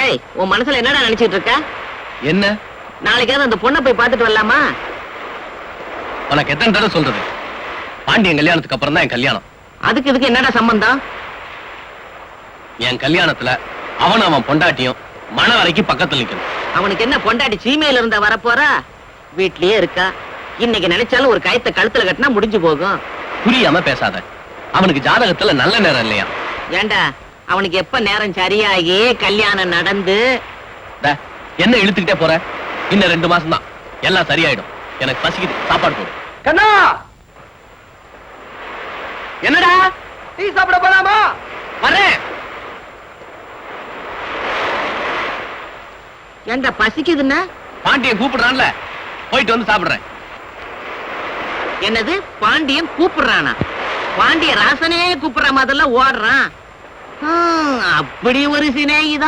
டேய், உன் மனசுல என்னடா நினைச்சிட்டு இருக்க? என்ன? நாளைக்காவது அந்த பொண்ணை போய் பார்த்துட்டு வரலாமா? உனக்கு எத்தனை தடவை சொல்றது? பாண்டியன் கல்யாணத்துக்கு அப்புறம் தான் என் கல்யாணம். அதுக்கு இதுக்கு என்னடா சம்பந்தம்? என் கல்யாணத்துல அவன் பொண்டாட்டியும் மன வரைக்கும் பக்கத்துல நிக்கணும். அவனுக்கு என்ன பொண்டாட்டி சீமையில இருந்தா வரப்போறா? வீட்லயே இருக்கா. இன்னைக்கு நினைச்சாலும் ஒரு கயத்தை கழுத்துல கட்டினா முடிஞ்சு போகும். புரியாம பேசாத. அவனுக்கு ஜாதகத்துல நல்ல நேரம் இல்லையா? ஏண்டா, அவனுக்கு எப்ப நேரம் சரியாகி கல்யாணம் நடந்து என்ன இழுத்துக்கிட்டே போற? இன்னும் 2 மாசம் தான், எல்லாம் சரியாயிடும். எனக்கு பசிக்குது, சாப்பாடு போடு. கண்ணா, என்னடா டீ சாப்பிட போலாமா? வரேன். ஏண்டா பசிக்குதுன்னா? பாண்டியன் கூப்பிடுறான்ல, போயிட்டு வந்து சாப்பிடுறேன். என்னது, பாண்டியன் கூப்பிடுறானா? பாண்டிய ராசனே கூப்பிடுற மாதிரிலாம் ஓடுறான். அப்படி ஒரு சிநேகிதான்.